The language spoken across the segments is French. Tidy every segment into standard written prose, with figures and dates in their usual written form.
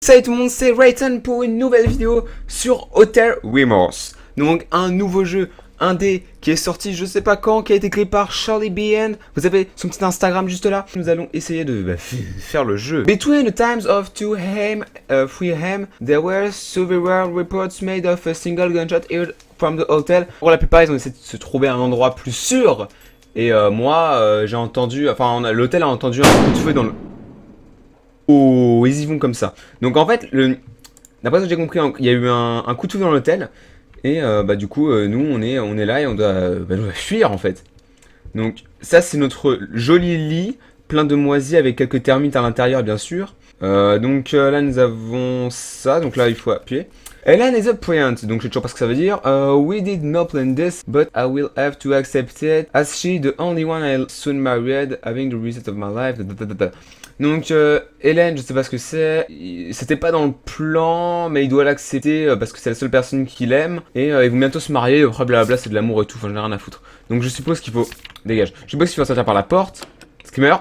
Salut tout le monde, c'est Rayton pour une nouvelle vidéo sur Hotel Remorse. Donc un nouveau jeu indé qui est sorti je sais pas quand, qui a été créé par Charlie BN. Vous avez son petit Instagram juste là. Nous allons essayer de faire le jeu. Between the times of 2 AM, 3 AM, there were several reports made of a single gunshot heard from the hotel. Pour la plupart ils ont essayé de se trouver un endroit plus sûr. Et moi j'ai entendu, enfin l'hôtel a entendu un coup de feu dans le... Oh, ils y vont comme ça. Donc en fait, d'après ce que j'ai compris, il y a eu un coup de feu dans l'hôtel. Et du coup, nous, on est là et on doit fuir en fait. Donc ça, c'est notre joli lit, plein de moisies avec quelques termites à l'intérieur, bien sûr. Là, nous avons ça. Donc là, il faut appuyer. Ellen is a preant, donc je sais toujours pas ce que ça veut dire. We did not plan this, but I will have to accept it, as she the only one I'll soon married, having the reset of my life. Donc Hélène, je sais pas ce que c'est, c'était pas dans le plan, mais il doit l'accepter parce que c'est la seule personne qu'il aime, et ils vont bientôt se marier, après blablabla, c'est de l'amour et tout, enfin j'en ai rien à foutre. Donc je suppose qu'il faut... Dégage. Je suppose qu'il faut sortir par la porte. Screamer.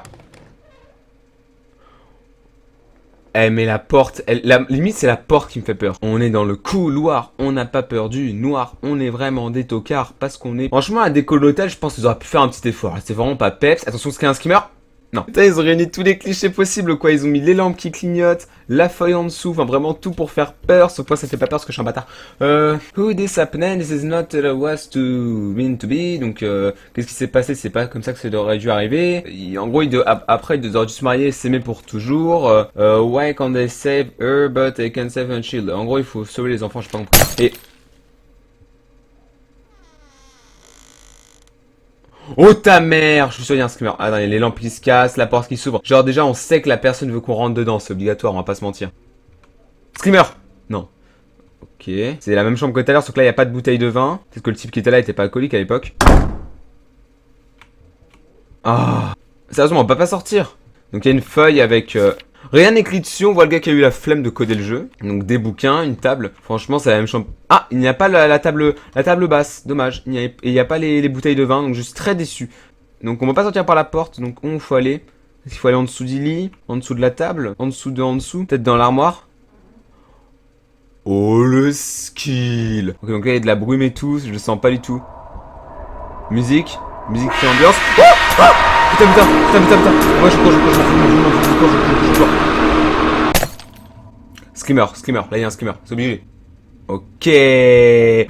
Eh mais la porte, limite c'est la porte qui me fait peur. On est dans le couloir, on n'a pas peur du noir, on est vraiment des tocards parce qu'on est... Franchement à déco de l'hôtel, je pense qu'ils auraient pu faire un petit effort. C'est vraiment pas peps. Attention, c'est un skimmer. Non. Putain, ils ont réuni tous les clichés possibles, quoi. Ils ont mis les lampes qui clignotent, la feuille en dessous, enfin vraiment tout pour faire peur. Sauf que ça fait pas peur parce que je suis un bâtard. Who this happened? This is not was to mean to be. Donc, qu'est-ce qui s'est passé? C'est pas comme ça que ça aurait dû arriver. En gros, après, ils auraient dû se marier et s'aimer pour toujours. Why can't they save her but they can save her child? En gros, il faut sauver les enfants, j'ai pas compris. Et... Oh ta mère! Je suis sûr il y a un screamer. Ah non, il y a les lampes qui se cassent, la porte qui s'ouvre. Genre déjà on sait que la personne veut qu'on rentre dedans, c'est obligatoire, on va pas se mentir. Screamer! Non. Ok. C'est la même chambre que tout à l'heure, sauf que là il n'y a pas de bouteille de vin. Peut-être que le type qui était là était pas alcoolique à l'époque. Ah! Sérieusement, on peut pas sortir. Donc il y a une feuille avec... Rien n'écrit dessus, on voit le gars qui a eu la flemme de coder le jeu. Donc des bouquins, une table. Franchement, c'est la même chambre. Ah, il n'y a pas la table basse. Dommage. Il n'y a pas les bouteilles de vin, donc je suis très déçu. Donc on va pas sortir par la porte, donc il faut aller. Il faut aller en dessous du lit, en dessous de la table, en dessous. Peut-être dans l'armoire. Oh le skill. Ok, donc là il y a de la brume et tout, je le sens pas du tout. Musique qui ambiance. Oh ah putain. Moi je cours. Screamer. Là il y a un screamer, c'est obligé. Ok.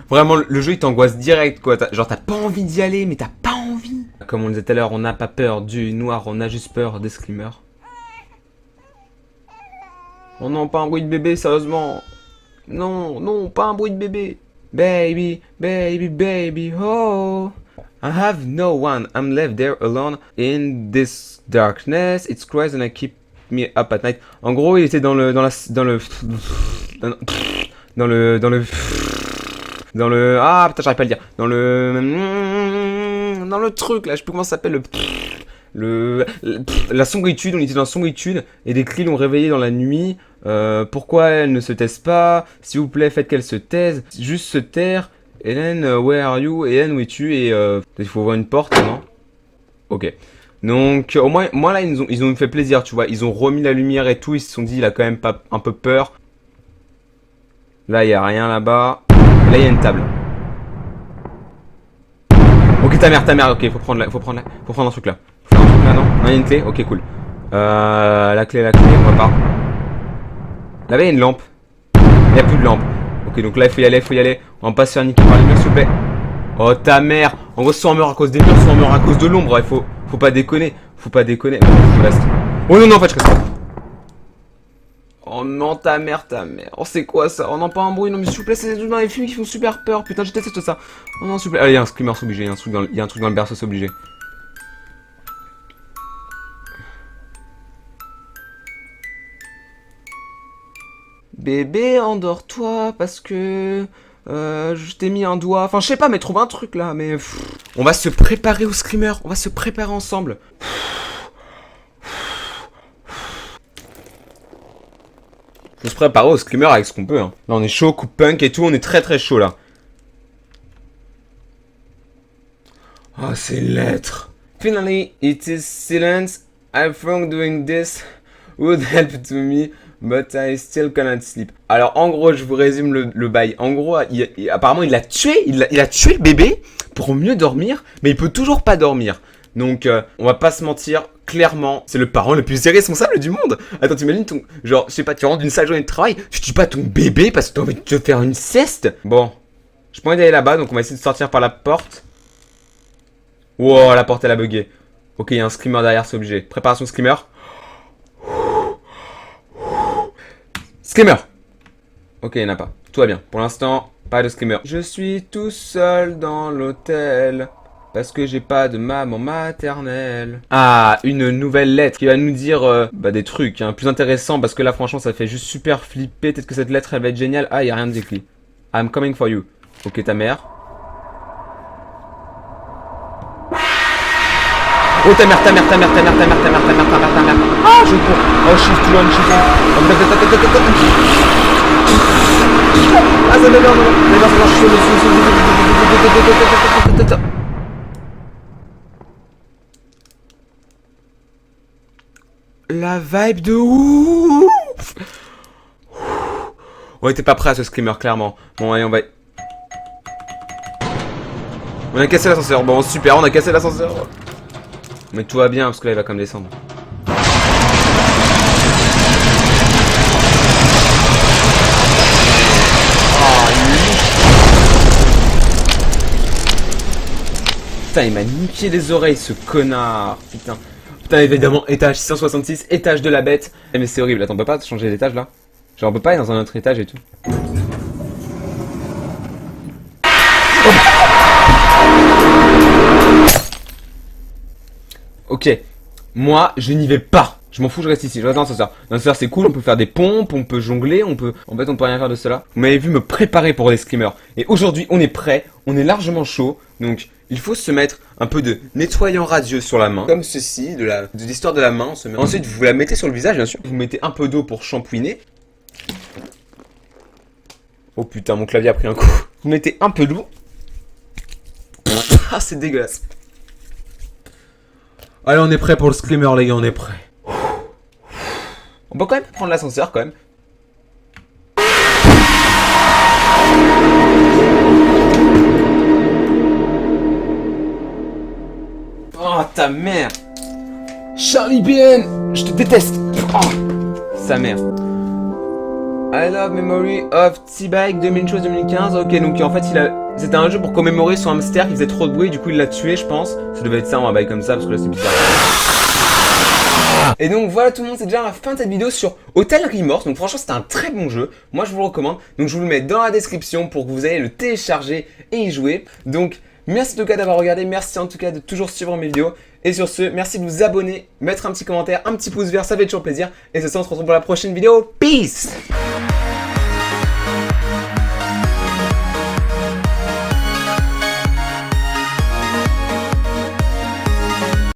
Vraiment le jeu il t'angoisse direct quoi. Genre t'as pas envie d'y aller mais t'as pas envie. Comme on disait tout à l'heure, on n'a pas peur du noir, on a juste peur des screamers. Oh non, pas un bruit de bébé, sérieusement. Non, pas un bruit de bébé. Baby, oh. I have no one. I'm left there alone in this darkness. It's cries and I keep me up at night. En gros, il était dans le ah putain, j'arrive pas à le dire. Dans le truc là, je sais plus comment ça s'appelle la sombritude, on était dans la sombritude et des cris l'ont réveillé dans la nuit. Pourquoi elle ne se taise pas? S'il vous plaît, faites qu'elle se taise. Juste se taire. Hélène, where are you? Hélène, où es-tu? Et il faut ouvrir une porte, non? Ok. Donc, au moins, moi là, ils ont fait plaisir, tu vois. Ils ont remis la lumière et tout. Ils se sont dit, il a quand même pas un peu peur. Là, il y a rien là-bas. Là, il y a une table. Ok, ta mère. Ok, faut prendre un truc là. Faut prendre un truc là, non? Non, il y a une clé. Ok, cool. La clé, on va pas. Là-bas, il y a une lampe. Il n'y a plus de lampe. Ok, donc là, il faut y aller. On va pas se faire niquer par les murs, s'il vous plaît. Oh, ta mère. En gros, soit on meurt à cause des murs, soit on meurt à cause de l'ombre. Il faut pas déconner. Je reste. Oh non, en fait, je reste. Oh non, ta mère. Oh, c'est quoi ça? Oh non, pas un bruit. Non, mais s'il vous plaît, c'est dans les films qui font super peur. Putain, je déteste ça. Oh non, s'il vous plaît. Allez, il y a un screamer, c'est obligé. Il y a un truc dans le berceau, c'est obligé. Bébé, endors-toi parce que je t'ai mis un doigt. Enfin, je sais pas, mais trouve un truc là. Mais on va se préparer au screamer. On va se préparer ensemble. On se prépare au screamer avec ce qu'on peut. Hein. Là, on est chaud, coup punk et tout. On est très chaud là. Ah, c'est une lettre. Finally, it is silence. I think doing this would help to me but I still cannot sleep. Alors en gros, je vous résume le bail. En gros, apparemment il a tué le bébé pour mieux dormir, mais il peut toujours pas dormir. Donc on va pas se mentir, clairement, c'est le parent le plus irresponsable du monde. Attends, t'imagines ton... Genre, je sais pas, tu rentres d'une sale journée de travail, tu tues pas ton bébé parce que t'as envie de te faire une sieste. Bon, je pas envie d'aller là-bas, donc on va essayer de sortir par la porte. Wow, la porte elle a bugué. Ok, il y a un screamer derrière, c'est obligé. Préparation screamer. Screamer. Ok, il n'y en a pas. Tout va bien. Pour l'instant, pas de screamer. Je suis tout seul dans l'hôtel. Parce que j'ai pas de maman maternelle. Ah, une nouvelle lettre qui va nous dire des trucs plus intéressants. Parce que là, franchement, ça fait juste super flipper. Peut-être que cette lettre, elle va être géniale. Ah, il n'y a rien d'écrit. I'm coming for you. Ok, ta mère. Oh ta mère. Ah je cours. Oh she's too long. Ah ça m'énerve. La vibe de ouf. On était pas prêt à ce screamer clairement. Bon allez on va... On a cassé l'ascenseur. Bon super, on a cassé l'ascenseur. Mais tout va bien parce que là il va quand même descendre. Putain il m'a niqué les oreilles ce connard. Putain. Putain évidemment étage 666, étage de la bête. Mais c'est horrible, attends on peut pas changer d'étage là? Genre on peut pas aller dans un autre étage et tout. Ok, moi je n'y vais pas. Je m'en fous, je reste ici. Je reste dans l'ascenseur. Dans l'ascenseur c'est cool, on peut faire des pompes, on peut jongler, on peut... En fait on peut rien faire de cela. Vous m'avez vu me préparer pour les screamers. Et aujourd'hui on est prêt, on est largement chaud. Donc il faut se mettre un peu de nettoyant radieux sur la main. Comme ceci, de l'histoire de la main. On se met... Ensuite vous la mettez sur le visage bien sûr. Vous mettez un peu d'eau pour shampouiner. Oh putain mon clavier a pris un coup. Vous mettez un peu d'eau. Ah c'est dégueulasse. Allez, on est prêt pour le screamer, les gars, on est prêt. On peut quand même prendre l'ascenseur, quand même. Oh, ta mère. Charlie Bien, je te déteste. Oh, sa mère. I Love Memory of T-Bike 2013-2015. Ok, donc en fait, c'était un jeu pour commémorer son hamster qui faisait trop de bruit, du coup il l'a tué, je pense. Ça devait être ça, on va bailler comme ça, parce que là c'est bizarre. Et donc voilà tout le monde, c'est déjà la fin de cette vidéo sur Hotel Remorse. Donc franchement, c'était un très bon jeu. Moi, je vous le recommande. Donc je vous le mets dans la description pour que vous ayez le télécharger et y jouer. Donc merci en tout cas d'avoir regardé. Merci en tout cas de toujours suivre mes vidéos. Et sur ce, merci de vous abonner, mettre un petit commentaire, un petit pouce vert, ça fait toujours plaisir. Et ce soir, on se retrouve pour la prochaine vidéo. Peace!